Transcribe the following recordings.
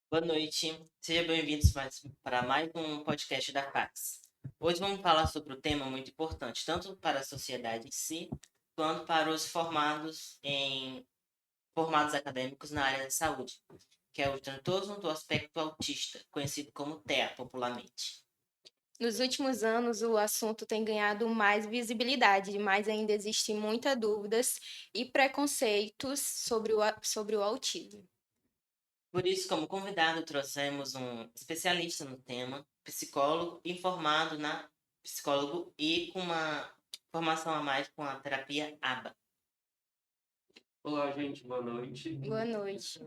Boa noite, sejam bem-vindos para mais um podcast da Fax. Hoje vamos falar sobre um tema muito importante, tanto para a sociedade em si, quanto para os formados acadêmicos na área da saúde, que é o transtorno do aspecto autista, conhecido como TEA popularmente. Nos últimos anos, o assunto tem ganhado mais visibilidade, mas ainda existem muitas dúvidas e preconceitos sobre o autismo. Por isso, como convidado, trouxemos um especialista no tema, psicólogo psicólogo e com uma formação a mais com a terapia ABA. Olá, gente, boa noite. Boa noite.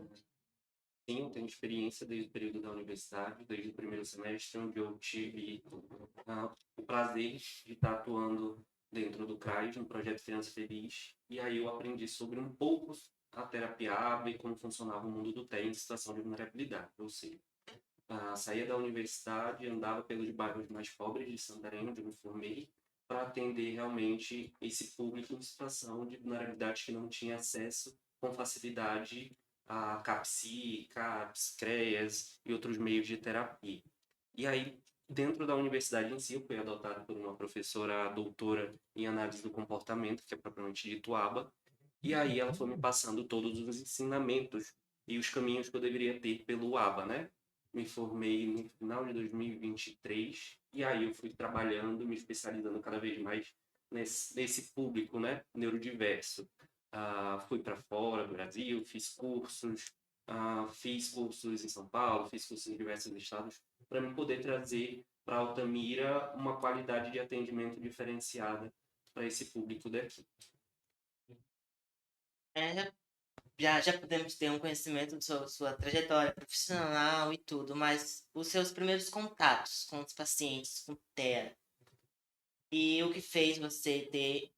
Sim, eu tenho experiência desde o período da universidade, desde o primeiro semestre, onde eu tive o prazer de estar atuando dentro do CRAS, no projeto Criança Feliz, e aí eu aprendi sobre um pouco a terapia ABA e como funcionava o mundo do TEA em situação de vulnerabilidade, ou seja, saía da universidade, andava pelos bairros mais pobres de Santarém, onde eu me formei, para atender realmente esse público em situação de vulnerabilidade que não tinha acesso com facilidade a CAPSI, CAPS, CREAS e outros meios de terapia. E aí, dentro da universidade em si, eu fui adotado por uma professora doutora em análise do comportamento, que é propriamente dito ABA, e aí ela foi me passando todos os ensinamentos e os caminhos que eu deveria ter pelo ABA, né? Me formei no final de 2023 e aí eu fui trabalhando, me especializando cada vez mais nesse público, né? Neurodiverso. Fui para fora do Brasil, fiz cursos em São Paulo, fiz cursos em diversos estados para me poder trazer para Altamira uma qualidade de atendimento diferenciada para esse público daqui. É, já podemos ter um conhecimento sobre sua trajetória profissional e tudo, mas os seus primeiros contatos com os pacientes com TEA e o que fez você ter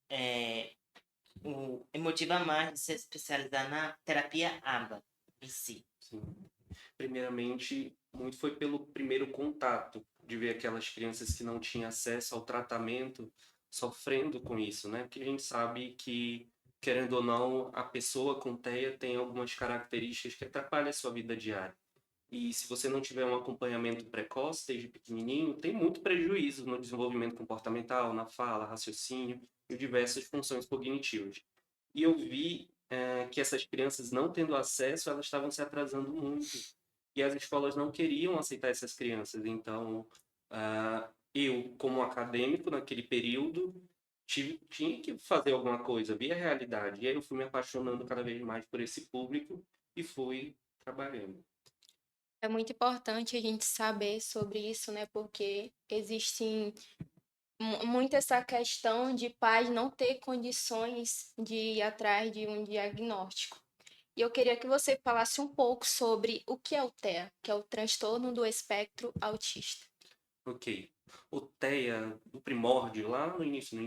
o motivo a mais de se especializar na terapia ABA em si. Sim. Primeiramente, muito foi pelo primeiro contato, de ver aquelas crianças que não tinham acesso ao tratamento sofrendo com isso, né? Porque a gente sabe que, querendo ou não, a pessoa com TEA tem algumas características que atrapalham a sua vida diária. E se você não tiver um acompanhamento precoce, desde pequenininho, tem muito prejuízo no desenvolvimento comportamental, na fala, raciocínio e diversas funções cognitivas. E eu vi que essas crianças, não tendo acesso, elas estavam se atrasando muito. E as escolas não queriam aceitar essas crianças. Então, eu, como acadêmico, naquele período, tinha que fazer alguma coisa, ver a realidade. E aí eu fui me apaixonando cada vez mais por esse público e fui trabalhando. É muito importante a gente saber sobre isso, né? Porque existe muito essa questão de pais não ter condições de ir atrás de um diagnóstico. E eu queria que você falasse um pouco sobre o que é o TEA, que é o transtorno do espectro autista. Ok. O TEA, do primórdio, lá no início,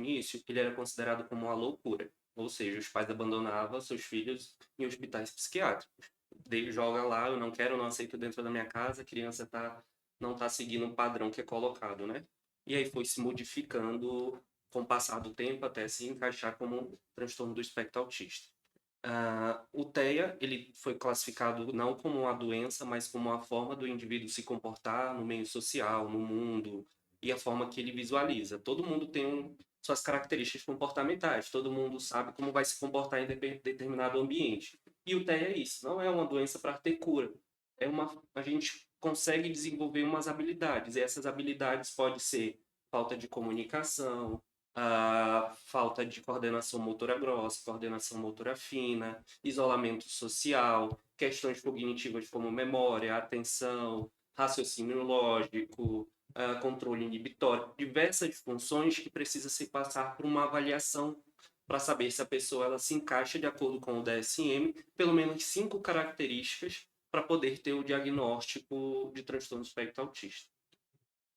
ele era considerado como uma loucura. Ou seja, os pais abandonavam seus filhos em hospitais psiquiátricos. Joga lá, eu não quero, não aceito dentro da minha casa, a criança não está seguindo um padrão que é colocado, né? E aí foi se modificando com o passar do tempo até se encaixar como um transtorno do espectro autista. O TEA ele foi classificado não como uma doença, mas como uma forma do indivíduo se comportar no meio social, no mundo, e a forma que ele visualiza. Todo mundo tem suas características comportamentais, todo mundo sabe como vai se comportar em determinado ambiente. E o TEA é isso, não é uma doença para ter cura. A gente consegue desenvolver umas habilidades, e essas habilidades podem ser falta de comunicação, a falta de coordenação motora grossa, coordenação motora fina, isolamento social, questões cognitivas como memória, atenção, raciocínio lógico, controle inibitório, diversas funções que precisa se passar por uma avaliação para saber se a pessoa ela se encaixa de acordo com o DSM, pelo menos 5 características para poder ter o diagnóstico de transtorno do espectro autista.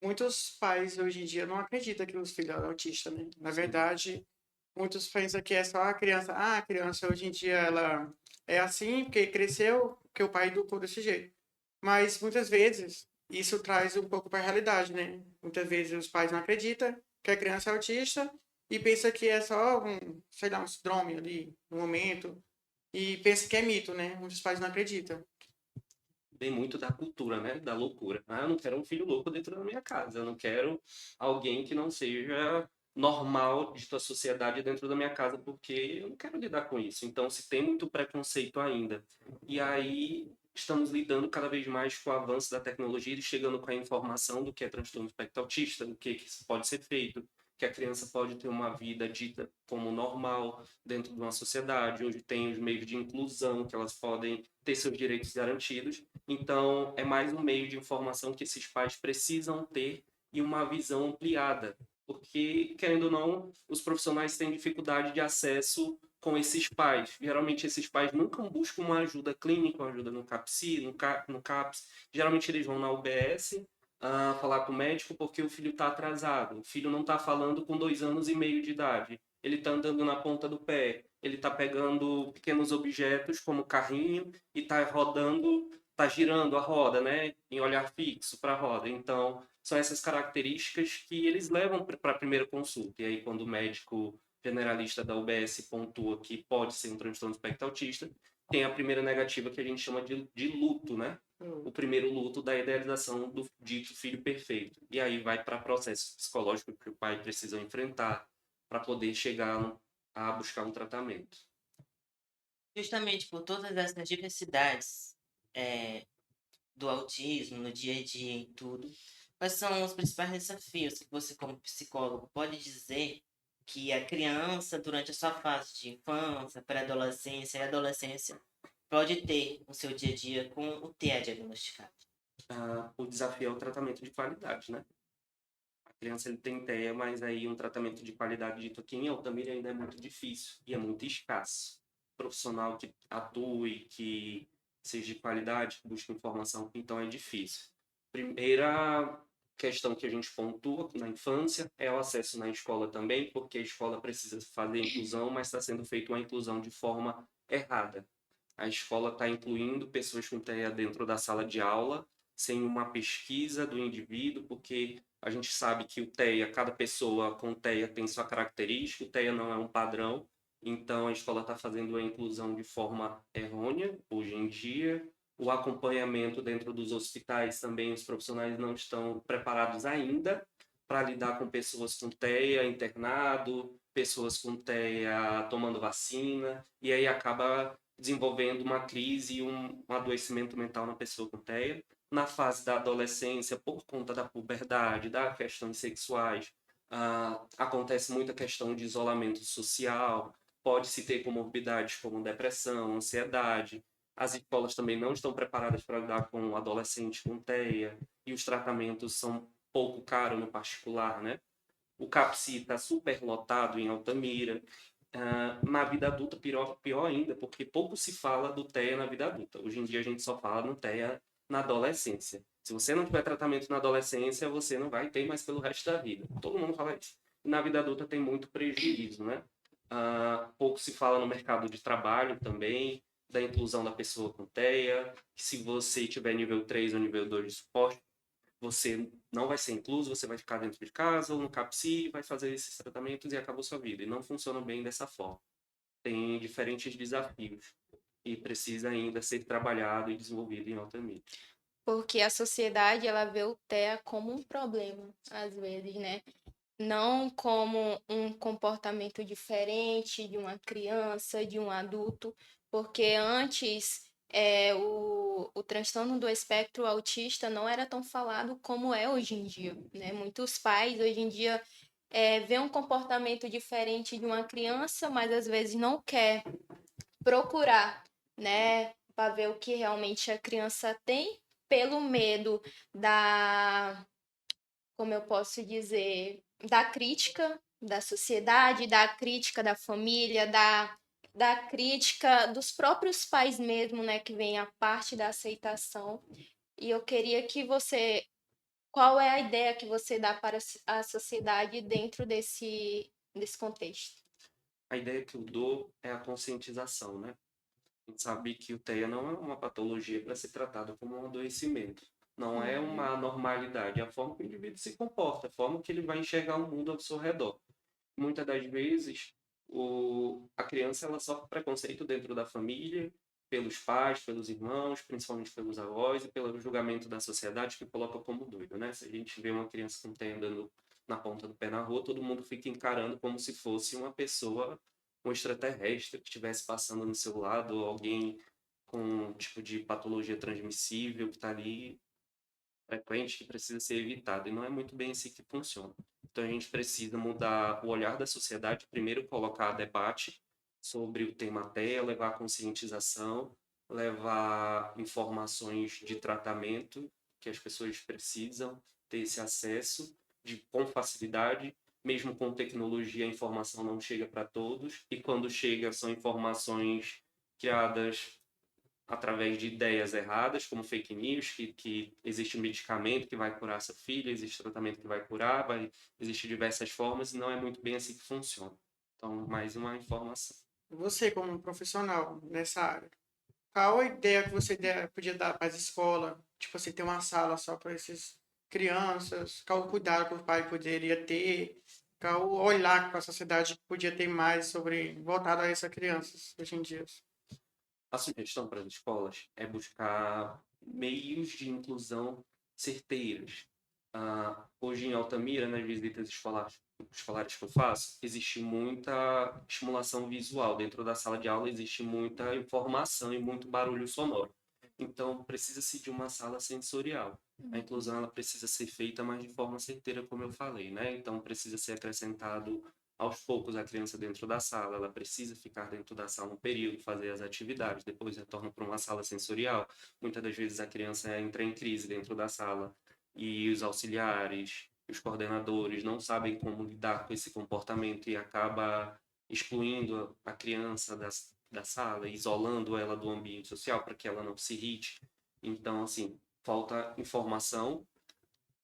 Muitos pais hoje em dia não acreditam que os filhos são autistas, né? Na Sim, verdade, muitos pensam que é só a criança. Ah, a criança hoje em dia ela é assim porque cresceu, porque o pai educou desse jeito. Mas muitas vezes isso traz um pouco para a realidade, né? Muitas vezes os pais não acreditam que a criança é autista e pensa que é só um, sei lá, um síndrome ali no momento e pensa que é mito, né? Muitos pais não acreditam. vem muito da cultura, né? Da loucura. Ah, eu não quero um filho louco dentro da minha casa. Eu não quero alguém que não seja normal de tua sociedade dentro da minha casa, porque eu não quero lidar com isso. Então, se tem muito preconceito ainda. E aí, estamos lidando cada vez mais com o avanço da tecnologia e chegando com a informação do que é transtorno espectro autista, do que isso pode ser feito, que a criança pode ter uma vida dita como normal dentro de uma sociedade, onde tem os meios de inclusão, que elas podem ter seus direitos garantidos. Então, é mais um meio de informação que esses pais precisam ter e uma visão ampliada, porque, querendo ou não, os profissionais têm dificuldade de acesso com esses pais. Geralmente, esses pais nunca buscam uma ajuda clínica, uma ajuda no CAPSI, no CAPS. Geralmente, eles vão na UBS falar com o médico porque o filho está atrasado. O filho não está falando com 2 anos e meio de idade. Ele está andando na ponta do pé. Ele está pegando pequenos objetos, como carrinho, e está rodando, está girando a roda, né? Em olhar fixo para a roda. Então, são essas características que eles levam para a primeira consulta. E aí, quando o médico generalista da UBS pontua que pode ser um transtorno espectro autista, tem a primeira negativa que a gente chama de luto, né? O primeiro luto da idealização do dito filho perfeito. E aí vai para processo psicológico que o pai precisa enfrentar para poder chegar a buscar um tratamento. Justamente por todas essas diversidades do autismo no dia a dia e tudo, quais são os principais desafios que você, como psicólogo, pode dizer que a criança, durante a sua fase de infância, pré-adolescência e adolescência, pode ter no seu dia a dia com o TEA diagnosticado? O desafio é o tratamento de qualidade, né? A criança ele tem TEA, mas aí um tratamento de qualidade dito aqui em Altamira ainda é muito difícil e é muito escasso. Profissional que atue, que seja de qualidade, que busque informação, então é difícil. Primeira questão que a gente pontua na infância é o acesso na escola também, porque a escola precisa fazer inclusão, mas está sendo feita uma inclusão de forma errada. A escola está incluindo pessoas com TEA dentro da sala de aula, sem uma pesquisa do indivíduo, porque a gente sabe que o TEA, cada pessoa com TEA tem sua característica, o TEA não é um padrão, então a escola está fazendo a inclusão de forma errônea hoje em dia. O acompanhamento dentro dos hospitais também, os profissionais não estão preparados ainda para lidar com pessoas com TEA internado, pessoas com TEA tomando vacina, e aí acaba desenvolvendo uma crise e um adoecimento mental na pessoa com TEA. Na fase da adolescência, por conta da puberdade, das questões sexuais, acontece muita questão de isolamento social, pode-se ter comorbidades como depressão, ansiedade. As escolas também não estão preparadas para lidar com adolescentes com TEA e os tratamentos são pouco caros no particular, né? O CAPSI está super lotado em Altamira. Na vida adulta, pior ainda, porque pouco se fala do TEA na vida adulta. Hoje em dia a gente só fala no TEA na adolescência. Se você não tiver tratamento na adolescência, você não vai ter mais pelo resto da vida. Todo mundo fala isso. E na vida adulta tem muito prejuízo, né? Pouco se fala no mercado de trabalho também, da inclusão da pessoa com TEA, que se você tiver nível 3 ou nível 2 de suporte, você não vai ser incluso, você vai ficar dentro de casa ou no CAPSI, vai fazer esses tratamentos e acabou sua vida. E não funciona bem dessa forma. Tem diferentes desafios e precisa ainda ser trabalhado e desenvolvido em Altamira. Porque a sociedade, ela vê o TEA como um problema, às vezes, né? Não como um comportamento diferente de uma criança, de um adulto, porque antes o transtorno do espectro autista não era tão falado como é hoje em dia, né? Muitos pais hoje em dia vê um comportamento diferente de uma criança, mas às vezes não quer procurar, né, para ver o que realmente a criança tem, pelo medo da, como eu posso dizer, da crítica da sociedade, da crítica da família, da crítica dos próprios pais mesmo, né, que vem a parte da aceitação. E eu queria que você, qual é a ideia que você dá para a sociedade dentro desse contexto? A ideia que eu dou é a conscientização, né? A gente sabe que o TEA não é uma patologia para ser tratado como um adoecimento. Não é uma normalidade, é a forma que o indivíduo se comporta, a forma que ele vai enxergar o mundo ao seu redor. Muitas das vezes, a criança ela sofre preconceito dentro da família pelos pais, pelos irmãos, principalmente pelos avós, e pelo julgamento da sociedade que coloca como doido, né? Se a gente vê uma criança com TEA andando na ponta do pé na rua, todo mundo fica encarando como se fosse uma pessoa, um extraterrestre que estivesse passando no seu lado, ou alguém com um tipo de patologia transmissível que está ali frequente, que precisa ser evitado. E não é muito bem assim que funciona. Então a gente precisa mudar o olhar da sociedade, primeiro colocar debate sobre o tema TEA, levar conscientização, levar informações de tratamento que as pessoas precisam ter esse acesso com facilidade, mesmo com tecnologia, a informação não chega para todos, e quando chega são informações criadas através de ideias erradas, como fake news, que existe um medicamento que vai curar essa filha, existe tratamento que vai curar, existir diversas formas, e não é muito bem assim que funciona. Então, mais uma informação. Você, como um profissional nessa área, qual a ideia que você podia dar para as escolas? Tipo assim, ter uma sala só para essas crianças? Qual o cuidado que o pai poderia ter? Qual o olhar que a sociedade podia ter mais voltado a essas crianças hoje em dia? A sugestão para as escolas é buscar meios de inclusão certeiros. Hoje em Altamira, nas visitas escolares que eu faço, existe muita estimulação visual. Dentro da sala de aula existe muita informação e muito barulho sonoro. Então, precisa-se de uma sala sensorial. A inclusão ela precisa ser feita, mas de forma certeira, como eu falei, né? Então, precisa ser acrescentado aos poucos a criança dentro da sala, ela precisa ficar dentro da sala um período, fazer as atividades, depois retorna para uma sala sensorial. Muitas das vezes a criança entra em crise dentro da sala e os auxiliares, os coordenadores não sabem como lidar com esse comportamento e acaba excluindo a criança da sala, isolando ela do ambiente social para que ela não se irrite. Então, assim, falta informação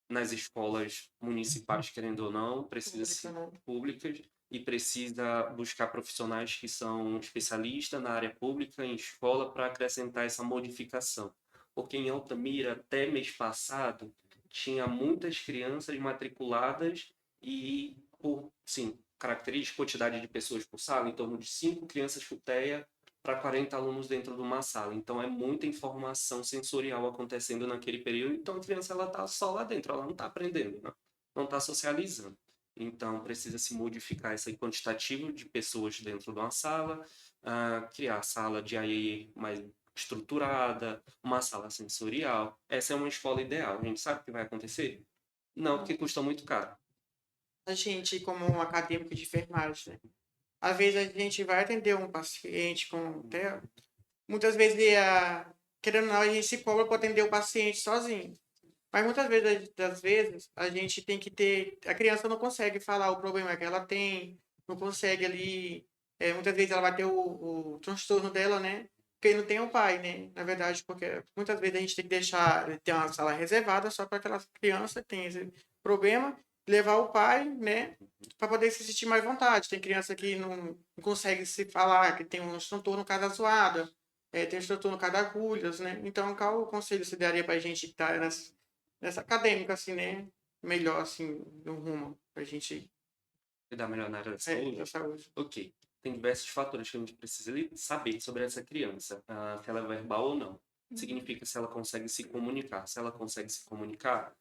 nas escolas municipais, querendo ou não, precisa ser públicas e precisa buscar profissionais que são especialistas na área pública, em escola, para acrescentar essa modificação. Porque em Altamira, até mês passado, tinha muitas crianças matriculadas e, por, sim, característica, quantidade de pessoas por sala, em torno de 5 crianças por TEA para 40 alunos dentro de uma sala. Então, é muita informação sensorial acontecendo naquele período. Então, a criança está só lá dentro, ela não está aprendendo, não está socializando. Então, precisa se modificar esse quantitativo de pessoas dentro de uma sala, criar sala de AE mais estruturada, uma sala sensorial. Essa é uma escola ideal. A gente sabe o que vai acontecer? Não, porque custa muito caro. A gente, como um acadêmico de enfermagem, né? Às vezes a gente vai atender um paciente com TEA, muitas vezes, querendo ou não, a gente se cobra para atender o paciente sozinho. Mas muitas vezes, das vezes, a gente tem que ter. A criança não consegue falar o problema que ela tem, não consegue ali. Muitas vezes ela vai ter o transtorno dela, né? Porque não tem o pai, né? Na verdade, porque muitas vezes a gente tem que deixar, ter uma sala reservada só para aquela criança que tem esse problema, levar o pai, né? Para poder se sentir mais vontade. Tem criança que não consegue se falar, que tem um transtorno cada zoada, tem um transtorno cada agulhas, né? Então, qual o conselho você daria para a gente que está nessa acadêmica, assim, né? Melhor, assim, no rumo, pra gente Cuidar melhor na área da saúde? da saúde. Ok. Tem diversos fatores que a gente precisa saber sobre essa criança, se ela é verbal ou não. Significa se ela consegue se comunicar. Se ela consegue se comunicar,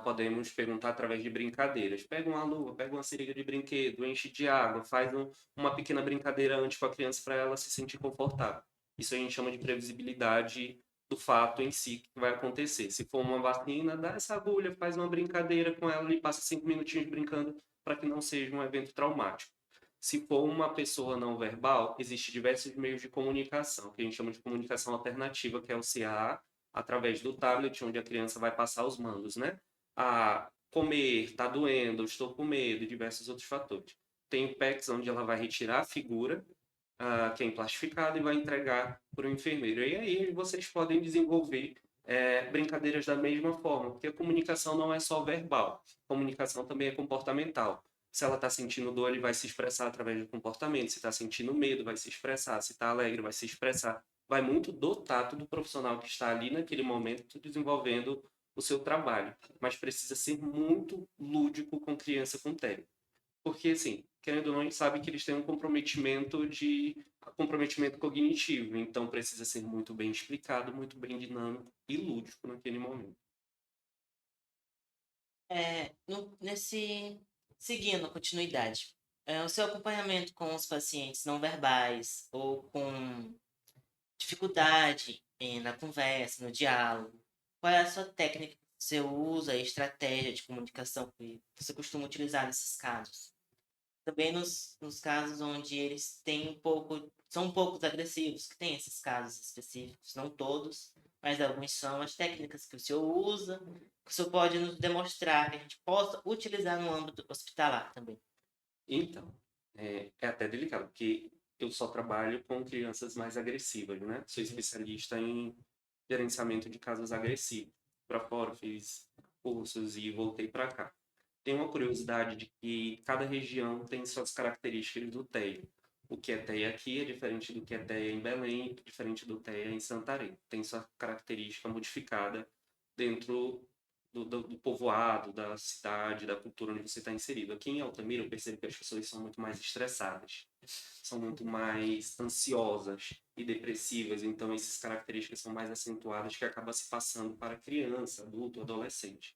podemos perguntar através de brincadeiras. Pega uma luva, pega uma seringa de brinquedo, enche de água, faz uma pequena brincadeira antes com a criança para ela se sentir confortável. Isso a gente chama de previsibilidade do fato em si que vai acontecer. Se for uma vacina, dá essa agulha, faz uma brincadeira com ela e passa 5 minutinhos brincando para que não seja um evento traumático. Se for uma pessoa não verbal, existem diversos meios de comunicação, que a gente chama de comunicação alternativa, que é o CAA, através do tablet, onde a criança vai passar os mandos, né? Comer, está doendo, estou com medo, e diversos outros fatores. Tem o PECs, onde ela vai retirar a figura, que é emplastificada, e vai entregar para o enfermeiro. E aí vocês podem desenvolver brincadeiras da mesma forma, porque a comunicação não é só verbal, a comunicação também é comportamental. Se ela está sentindo dor, ele vai se expressar através do comportamento. Se está sentindo medo, vai se expressar. Se está alegre, vai se expressar. Vai muito do tato do profissional que está ali naquele momento desenvolvendo o seu trabalho. Mas precisa ser muito lúdico com criança com TEA. Porque, assim, querendo ou não, a gente sabe que eles têm um comprometimento de comprometimento cognitivo, então precisa ser muito bem explicado, muito bem dinâmico e lúdico naquele momento. Seguindo a continuidade, o seu acompanhamento com os pacientes não verbais ou com dificuldade na conversa, no diálogo, qual é a sua técnica que você usa, a estratégia de comunicação que você costuma utilizar nesses casos? Também nos casos onde eles têm são um pouco agressivos, que tem esses casos específicos, não todos, mas alguns são as técnicas que o senhor usa, que o senhor pode nos demonstrar, que a gente possa utilizar no âmbito hospitalar também. Então, é até delicado, porque eu só trabalho com crianças mais agressivas, né? Sou especialista em gerenciamento de casos agressivos. Para fora, fiz cursos e voltei para cá. Tem uma curiosidade de que cada região tem suas características do TEA. O que é TEA aqui é diferente do que é TEA em Belém, diferente do TEA em Santarém. Tem sua característica modificada dentro do povoado, da cidade, da cultura onde você está inserido. Aqui em Altamira, eu percebo que as pessoas são muito mais estressadas, são muito mais ansiosas e depressivas, então essas características são mais acentuadas que acaba se passando para criança, adulto, adolescente.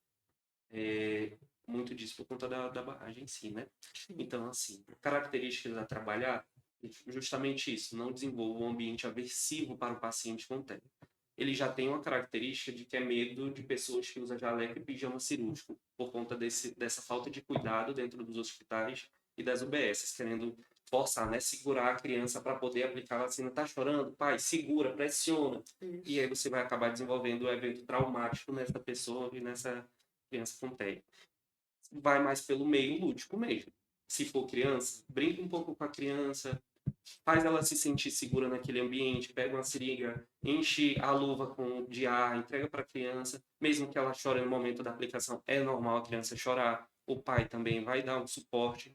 Muito disso por conta da barragem em si, né? Então, assim, características a trabalhar, justamente isso, não desenvolva um ambiente aversivo para o paciente com TEA. Ele já tem uma característica de que é medo de pessoas que usam jaleco e pijama cirúrgico, por conta dessa falta de cuidado dentro dos hospitais e das UBSs, querendo forçar, né? Segurar a criança para poder aplicar a vacina. Tá chorando? Pai, segura, pressiona. E aí você vai acabar desenvolvendo um evento traumático nessa pessoa e nessa criança com TEA. Vai mais pelo meio lúdico mesmo. Se for criança, brinca um pouco com a criança, faz ela se sentir segura naquele ambiente, pega uma seringa, enche a luva de ar, entrega para a criança, mesmo que ela chore no momento da aplicação, é normal a criança chorar, o pai também vai dar um suporte,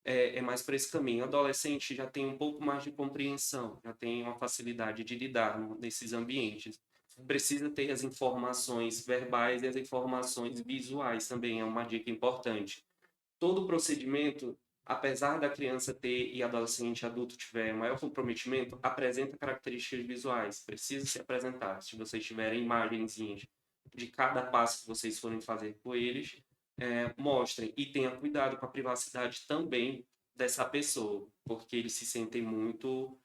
é mais por esse caminho. O adolescente já tem um pouco mais de compreensão, já tem uma facilidade de lidar nesses ambientes. Precisa ter as informações verbais e as informações visuais também, é uma dica importante. Todo o procedimento, apesar da criança ter e adolescente e adulto tiver maior comprometimento, apresenta características visuais, precisa se apresentar. Se vocês tiverem imagenzinhas de cada passo que vocês forem fazer com eles, mostrem e tenha cuidado com a privacidade também dessa pessoa, porque eles se sentem muito,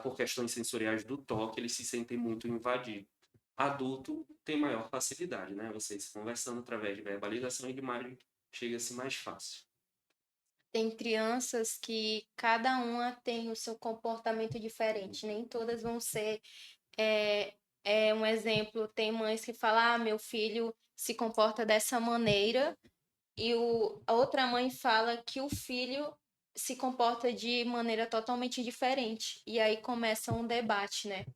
por questões sensoriais do toque, eles se sentem muito invadidos. Adulto tem maior facilidade, né? Vocês conversando através de verbalização e de imagem, chega-se mais fácil. Tem crianças que cada uma tem o seu comportamento diferente, nem todas vão ser um exemplo. Tem mães que falam, meu filho se comporta dessa maneira, e a outra mãe fala que o filho se comporta de maneira totalmente diferente. E aí começa um debate, né,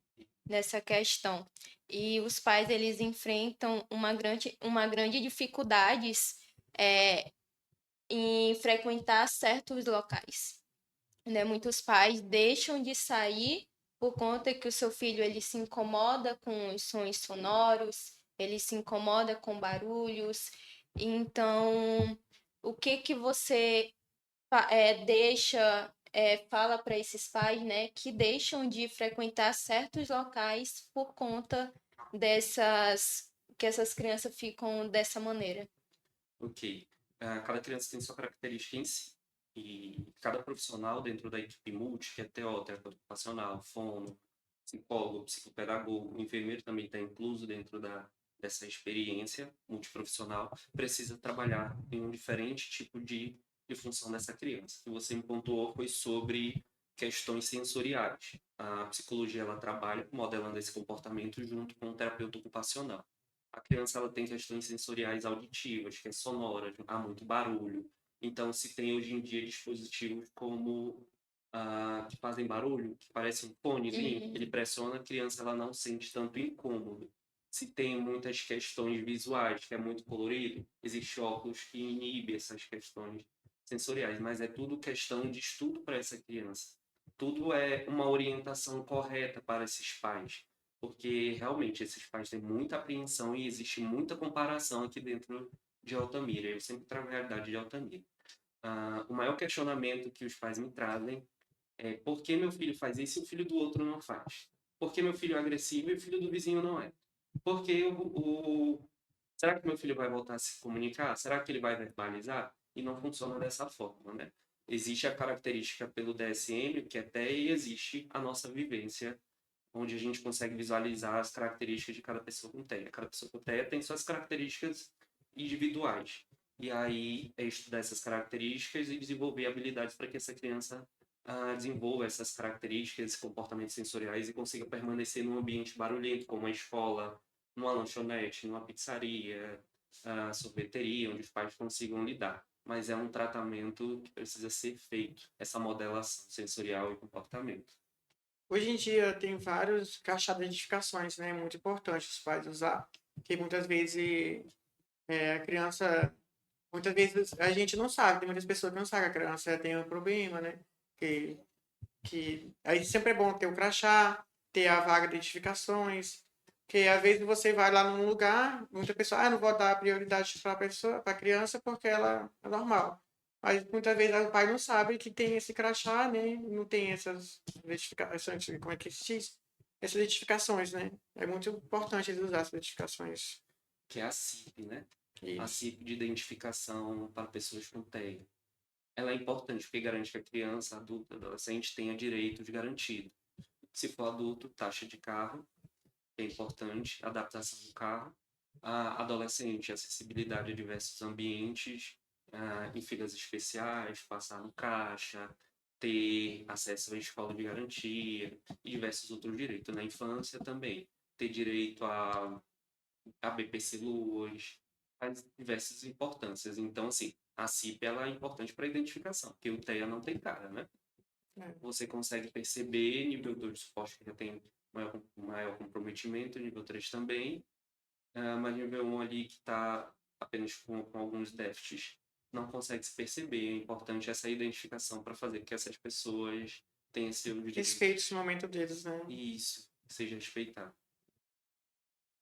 nessa questão. E os pais, eles enfrentam uma grande dificuldades em frequentar certos locais, né? Muitos pais deixam de sair por conta que o seu filho ele se incomoda com os sons sonoros, ele se incomoda com barulhos. Então, o que você fala para esses pais, né, que deixam de frequentar certos locais por conta que essas crianças ficam dessa maneira? Ok. Cada criança tem sua característica em si. E cada profissional dentro da equipe multi, que é TO, terapeuta ocupacional, fono, psicólogo, psicopedagogo, o enfermeiro também está incluso dentro dessa experiência multiprofissional, precisa trabalhar em um diferente tipo de função dessa criança. O que você me pontuou foi sobre questões sensoriais. A psicologia ela trabalha modelando esse comportamento junto com o terapeuta ocupacional. A criança ela tem questões sensoriais auditivas, que é sonora, há muito barulho. Então, se tem hoje em dia dispositivos como que fazem barulho, que parece um fonezinho, ele pressiona a criança, ela não sente tanto incômodo. Se tem muitas questões visuais, que é muito colorido, existe óculos que inibe essas questões sensoriais, mas é tudo questão de estudo para essa criança. Tudo é uma orientação correta para esses pais, porque realmente esses pais têm muita apreensão e existe muita comparação aqui dentro de Altamira. Eu sempre trago a realidade de Altamira. O maior questionamento que os pais me trazem Por que meu filho faz isso e o filho do outro não faz? Por que meu filho é agressivo e o filho do vizinho não é? Porque será que meu filho vai voltar a se comunicar? Será que ele vai verbalizar? E não funciona dessa forma, né? Existe a característica pelo DSM, que é TEA, e existe a nossa vivência, onde a gente consegue visualizar as características de cada pessoa com TEA. Cada pessoa com TEA tem suas características individuais. E aí é estudar essas características e desenvolver habilidades para que essa criança desenvolva essas características, esses comportamentos sensoriais e consiga permanecer num ambiente barulhento, como a escola, numa lanchonete, numa pizzaria, sorveteria, onde os pais consigam lidar. Mas é um tratamento que precisa ser feito, essa modelação sensorial e comportamento. Hoje em dia tem vários crachá de identificações, né? Muito importante os pais usar, que muitas vezes a criança, muitas vezes a gente não sabe, tem muitas pessoas que não sabem que a criança tem um problema, né? Que aí sempre é bom ter o crachá, ter a vaga de identificações, que às vezes você vai lá num lugar, muita pessoa, não vou dar prioridade para a pessoa, para a criança porque ela é normal. Mas muitas vezes o pai não sabe que tem esse crachá, né? Não tem essas identificações, como é que se diz? Essas identificações, né? É muito importante eles usar essas identificações. Que é a CIP, né? A Isso. CIP de identificação para pessoas com TEA. Ela é importante porque garante que a criança, adulta, adolescente tenha direitos garantidos. Se for adulto, taxa de carro, que é importante, adaptação do carro. A adolescente, acessibilidade a diversos ambientes, em filas especiais, passar no caixa, ter acesso à escola de garantia e diversos outros direitos. Na infância também, ter direito a BPC Luas, faz diversas importâncias. Então, assim, a CIP ela é importante para a identificação, porque o TEA não tem cara, né? É. Você consegue perceber nível 2 de suporte que já tem maior comprometimento, nível 3 também, mas nível 1 ali que está apenas com alguns déficits, não consegue se perceber. É importante essa identificação para fazer que essas pessoas tenham seu direito. Respeito esse momento deles, né? E isso, seja respeitado.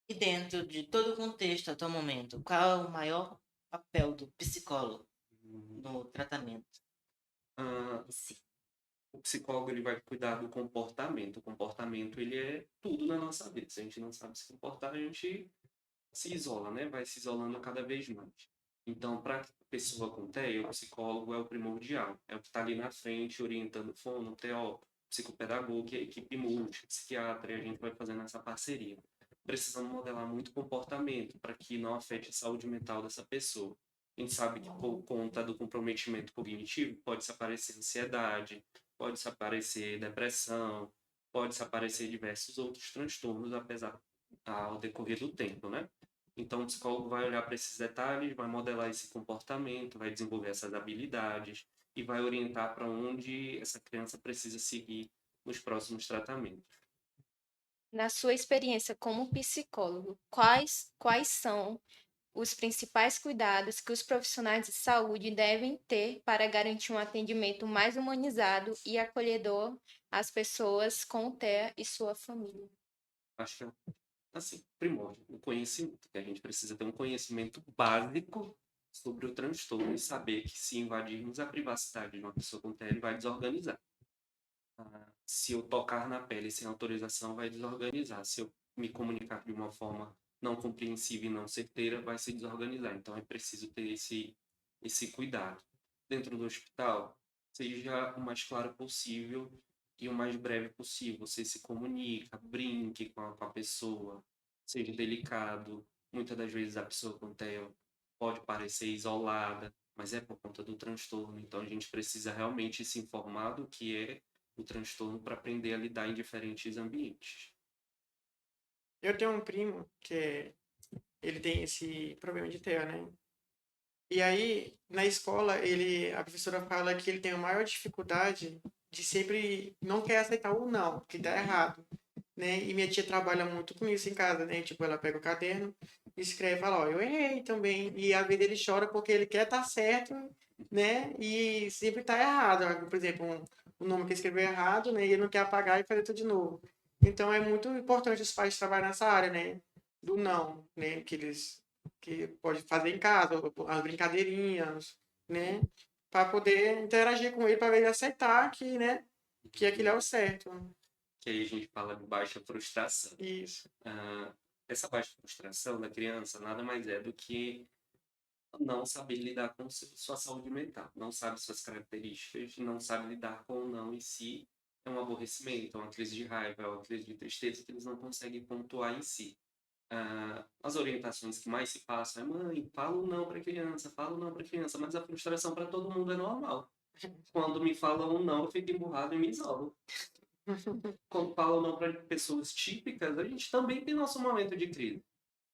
E dentro de todo o contexto até o momento, qual é o maior papel do psicólogo no tratamento Ah, em si? o psicólogo ele vai cuidar do comportamento. O comportamento ele é tudo na nossa vida. Se a gente não sabe se comportar, a gente se isola, né? Vai se isolando cada vez mais. Então, para a pessoa com TEA, o psicólogo é o primordial. É o que está ali na frente, orientando fono, TO, psicopedagogo e a equipe multi, psiquiatra, e a gente vai fazendo essa parceria. Precisamos modelar muito comportamento para que não afete a saúde mental dessa pessoa. A gente sabe que por conta do comprometimento cognitivo, pode-se aparecer ansiedade, pode-se aparecer depressão, pode-se aparecer diversos outros transtornos, apesar ao decorrer do tempo, né? Então, o psicólogo vai olhar para esses detalhes, vai modelar esse comportamento, vai desenvolver essas habilidades e vai orientar para onde essa criança precisa seguir nos próximos tratamentos. Na sua experiência como psicólogo, quais são os principais cuidados que os profissionais de saúde devem ter para garantir um atendimento mais humanizado e acolhedor às pessoas com TEA e sua família? Acho que é, assim, primórdio, o conhecimento, que a gente precisa ter um conhecimento básico sobre o transtorno e saber que se invadirmos a privacidade de uma pessoa com TEA, ele vai desorganizar. Se eu tocar na pele sem autorização, vai desorganizar. Se eu me comunicar de uma forma não compreensiva e não certeira, vai se desorganizar. Então é preciso ter esse cuidado. Dentro do hospital, seja o mais claro possível e o mais breve possível. Você se comunica, brinque com a pessoa, seja delicado. Muitas das vezes a pessoa com TEA pode parecer isolada, mas é por conta do transtorno. Então a gente precisa realmente se informar do que é o transtorno para aprender a lidar em diferentes ambientes. Eu tenho um primo que ele tem esse problema de TEA, né? E aí, na escola, a professora fala que ele tem a maior dificuldade de sempre não quer aceitar o não, que tá errado, né? E minha tia trabalha muito com isso em casa, né? Tipo, ela pega o caderno, escreve, fala, ó, eu errei também. E às vezes ele chora porque ele quer estar certo, né? E sempre tá errado. Por exemplo, um nome que escreveu errado, né? E ele não quer apagar e fazer tudo de novo. Então é muito importante os pais trabalharem nessa área, né? Do não, né? Que pode fazer em casa, as brincadeirinhas, né? Para poder interagir com ele, para ele aceitar que, né? que aquilo é o certo. Que aí a gente fala de baixa frustração. Isso. Essa baixa frustração da criança nada mais é do que não saber lidar com sua saúde mental, não sabe suas características, não sabe lidar com o não em si. É um aborrecimento, é uma crise de raiva, é uma crise de tristeza que eles não conseguem pontuar em si. As orientações que mais se passam é: mãe, fala um não para criança, fala um não para criança, mas a frustração para todo mundo é normal. Quando me falam um não, eu fico emburrado e me isolo. Quando falam não para pessoas típicas, a gente também tem nosso momento de crise.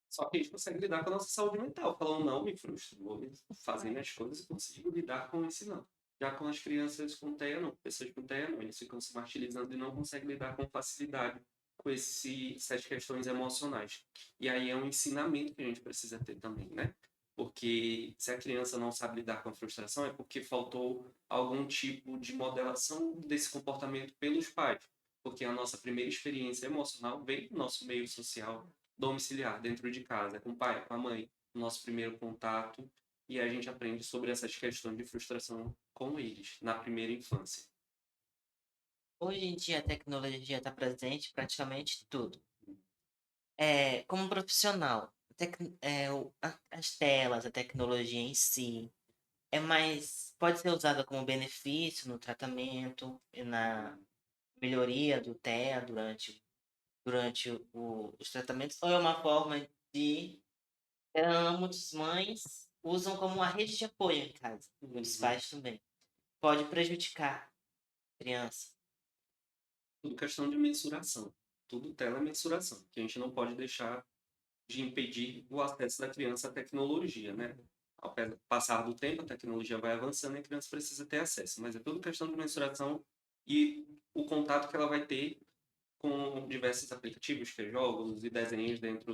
Só que a gente consegue lidar com a nossa saúde mental. Falando não, me frustro, vou fazendo as coisas e consigo lidar com esse não. Já com as crianças com TEA, não, pessoas com TEA, não, eles ficam se martirizando e não conseguem lidar com facilidade com essas questões emocionais. E aí é um ensinamento que a gente precisa ter também, né? Porque se a criança não sabe lidar com a frustração, é porque faltou algum tipo de modelação desse comportamento pelos pais. Porque a nossa primeira experiência emocional vem do nosso meio social domiciliar, dentro de casa, com o pai, com a mãe, nosso primeiro contato, e a gente aprende sobre essas questões de frustração com eles, na primeira infância. Hoje em dia a tecnologia está presente em praticamente tudo. Como profissional, as telas, a tecnologia em si, pode ser usada como benefício no tratamento e na melhoria do TEA durante os tratamentos, ou é uma forma de muitas mães usam como uma rede de apoio em casa, muitos pais também. Pode prejudicar a criança. Tudo questão de mensuração. Tudo tela é mensuração, que a gente não pode deixar de impedir o acesso da criança à tecnologia, né? Ao passar do tempo, a tecnologia vai avançando e a criança precisa ter acesso, mas é tudo questão de mensuração e o contato que ela vai ter com diversos aplicativos, que é jogos e desenhos dentro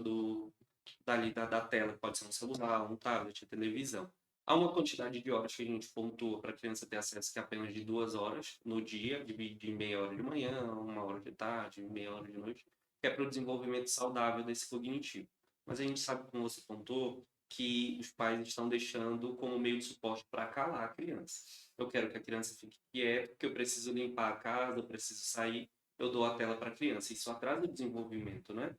da tela, pode ser um celular, um tablet, a televisão. Há uma quantidade de horas que a gente pontua para a criança ter acesso, que é apenas de 2 horas no dia, dividido em meia hora de manhã, 1 hora de tarde, meia hora de noite, que é para o desenvolvimento saudável desse cognitivo. Mas a gente sabe, como você pontuou, que os pais estão deixando como meio de suporte para calar a criança. Eu quero que a criança fique quieta, porque eu preciso limpar a casa, eu preciso sair, eu dou a tela para a criança. Isso atrasa o desenvolvimento, né?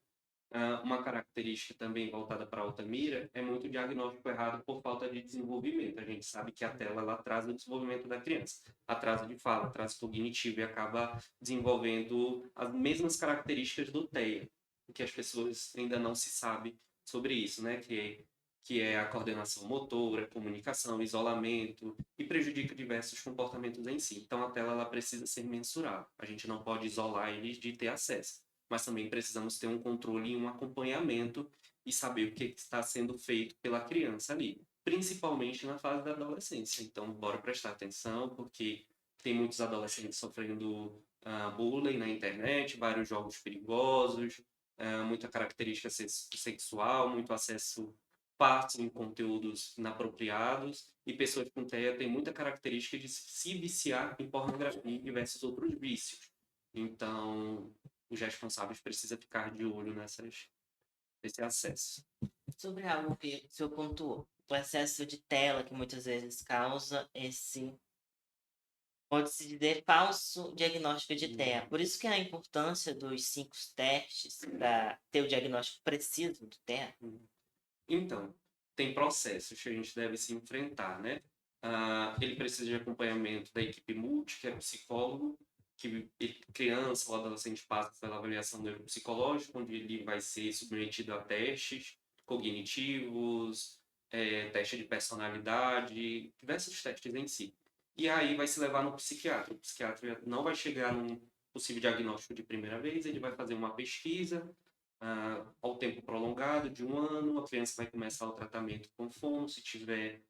Uma característica também voltada para a Altamira é muito diagnóstico errado por falta de desenvolvimento. A gente sabe que a tela ela atrasa o desenvolvimento da criança, atraso de fala, atraso cognitivo, e acaba desenvolvendo as mesmas características do TEA, que as pessoas ainda não se sabem sobre isso, né? Que é a coordenação motora, comunicação, isolamento, e prejudica diversos comportamentos em si. Então a tela ela precisa ser mensurada. A gente não pode isolar eles de ter acesso, mas também precisamos ter um controle e um acompanhamento e saber o que está sendo feito pela criança ali, principalmente na fase da adolescência. Então, bora prestar atenção, porque tem muitos adolescentes sofrendo bullying na internet, vários jogos perigosos, muita característica sexual, muito acesso fácil em conteúdos inapropriados, e pessoas com TEA têm muita característica de se viciar em pornografia e diversos outros vícios. Então, os responsáveis precisam ficar de olho nesse acesso. Sobre algo que o senhor pontuou, o excesso de tela que muitas vezes causa pode-se dizer, falso diagnóstico de TEA. Por isso que a importância dos 5 testes para ter o diagnóstico preciso do TEA. Então, tem processos que a gente deve se enfrentar, né? Ele precisa de acompanhamento da equipe multi, que é psicólogo, que criança ou adolescente passa pela avaliação neuropsicológica, onde ele vai ser submetido a testes cognitivos, teste de personalidade, diversos testes em si. E aí vai se levar no psiquiatra. O psiquiatra não vai chegar num possível diagnóstico de primeira vez, ele vai fazer uma pesquisa ao tempo prolongado de 1 ano, a criança vai começar o tratamento com fono, se tiver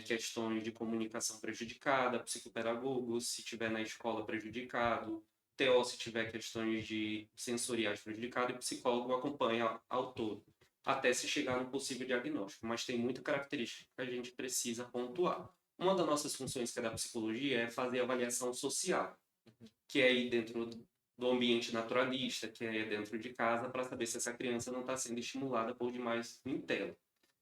questões de comunicação prejudicada, psicopedagogo, se tiver na escola prejudicado, TO se tiver questões de sensoriais prejudicado, e psicólogo acompanha ao todo, até se chegar no possível diagnóstico. Mas tem muita característica que a gente precisa pontuar. Uma das nossas funções, que é da psicologia, é fazer avaliação social, que é aí dentro do ambiente naturalista, que é dentro de casa, para saber se essa criança não está sendo estimulada por demais em tela.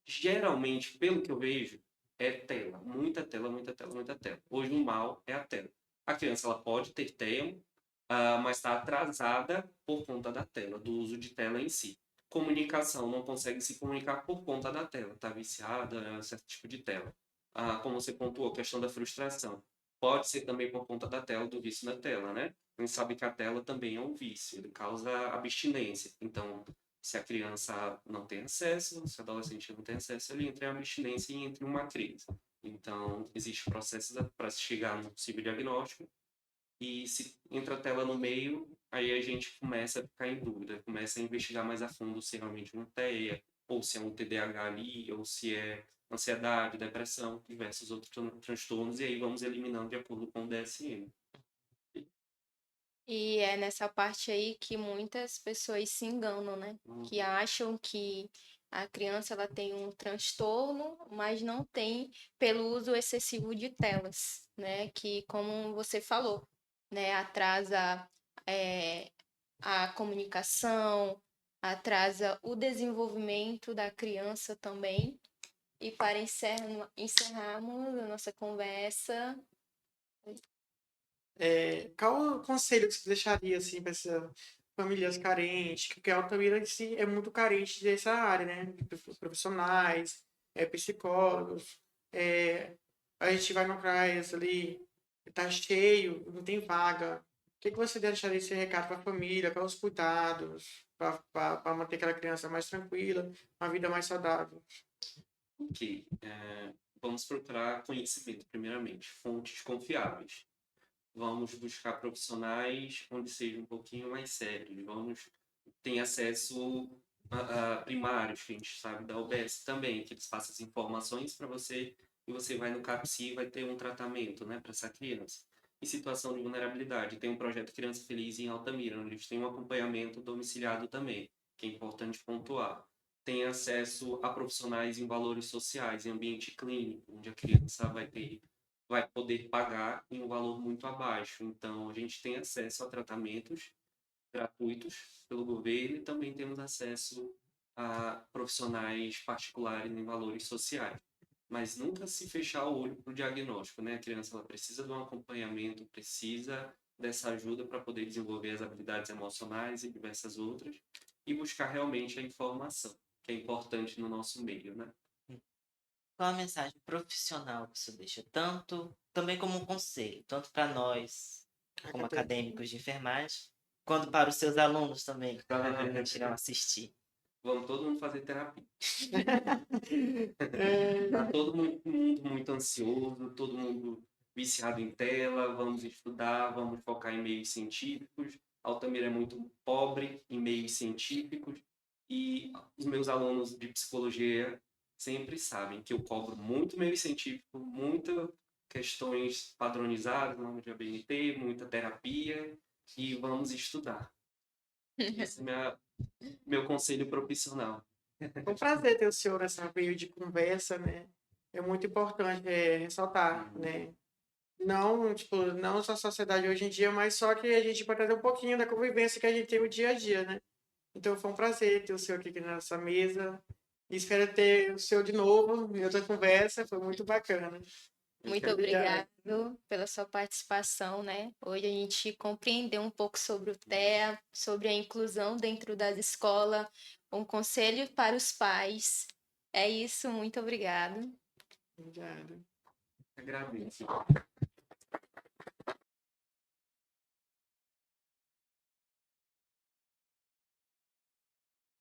Geralmente, pelo que eu vejo, é tela. Muita tela, muita tela, muita tela. Hoje o mal é a tela. A criança ela pode ter TEA, mas está atrasada por conta da tela, do uso de tela em si. Comunicação, não consegue se comunicar por conta da tela, está viciada a certo tipo de tela. Como você pontuou, a questão da frustração. Pode ser também por conta da tela, do vício na tela, né? A gente sabe que a tela também é um vício, ele causa abstinência. Então, se a criança não tem acesso, se o adolescente não tem acesso, ele entra em abstinência e entra em uma crise. Então, existe processo para se chegar no possível diagnóstico. E se entra a tela no meio, aí a gente começa a ficar em dúvida, começa a investigar mais a fundo se realmente é um TEA, ou se é um TDAH ali, ou se é ansiedade, depressão, diversos outros transtornos, e aí vamos eliminando de acordo com o DSM. E é nessa parte aí que muitas pessoas se enganam, né? Que acham que a criança ela tem um transtorno, mas não tem pelo uso excessivo de telas, né? Que, como você falou, né? Atrasa a comunicação, atrasa o desenvolvimento da criança também. E para encerrarmos a nossa conversa, Qual o conselho que você deixaria assim para essas famílias carentes? Porque a Altamira em si é muito carente dessa área, né? De profissionais, psicólogos. A gente vai no CRAS ali, tá cheio, não tem vaga. O que você deixaria esse recado para a família, para os cuidados, para manter aquela criança mais tranquila, uma vida mais saudável? Ok, vamos procurar conhecimento, primeiramente, fontes confiáveis. Vamos buscar profissionais onde seja um pouquinho mais sérios. Vamos ter acesso a primários, que a gente sabe da UBS também, que eles passam as informações para você e você vai no CAPSI e vai ter um tratamento, né, para essa criança. Em situação de vulnerabilidade, tem um projeto Criança Feliz em Altamira, onde eles têm um acompanhamento domiciliado também, que é importante pontuar. Tem acesso a profissionais em valores sociais, em ambiente clínico, onde a criança vai poder pagar em um valor muito abaixo. Então, a gente tem acesso a tratamentos gratuitos pelo governo e também temos acesso a profissionais particulares em valores sociais. Mas nunca se fechar o olho para o diagnóstico, né? A criança ela precisa de um acompanhamento, precisa dessa ajuda para poder desenvolver as habilidades emocionais e diversas outras e buscar realmente a informação, que é importante no nosso meio, né? Qual a mensagem profissional que você deixa? Tanto, também como um conselho, tanto para nós, como acadêmicos de enfermagem, quanto para os seus alunos também, que provavelmente irão assistir. Vamos todo mundo fazer terapia. Tá todo mundo muito ansioso, todo mundo viciado em tela, vamos estudar, vamos focar em meios científicos. Altamira é muito pobre em meios científicos e os meus alunos de psicologia sempre sabem que eu cobro muito meio científico, muitas questões padronizadas, nome de ABNT, muita terapia e vamos estudar. Esse é meu conselho profissional. Foi um prazer ter o senhor nessa meio de conversa, né? É muito importante ressaltar, né? Não, tipo, não só a sociedade hoje em dia, mas só que a gente pode trazer um pouquinho da convivência que a gente tem no dia a dia, né? Então foi um prazer ter o senhor aqui nessa mesa. E espero ter o senhor de novo em outra conversa. Foi muito bacana. muito Obrigado. obrigado pela sua participação, né? Hoje a gente compreendeu um pouco sobre o TEA, sobre a inclusão dentro das escolas, um conselho para os pais. É isso, muito obrigado. Obrigado. Agradeço.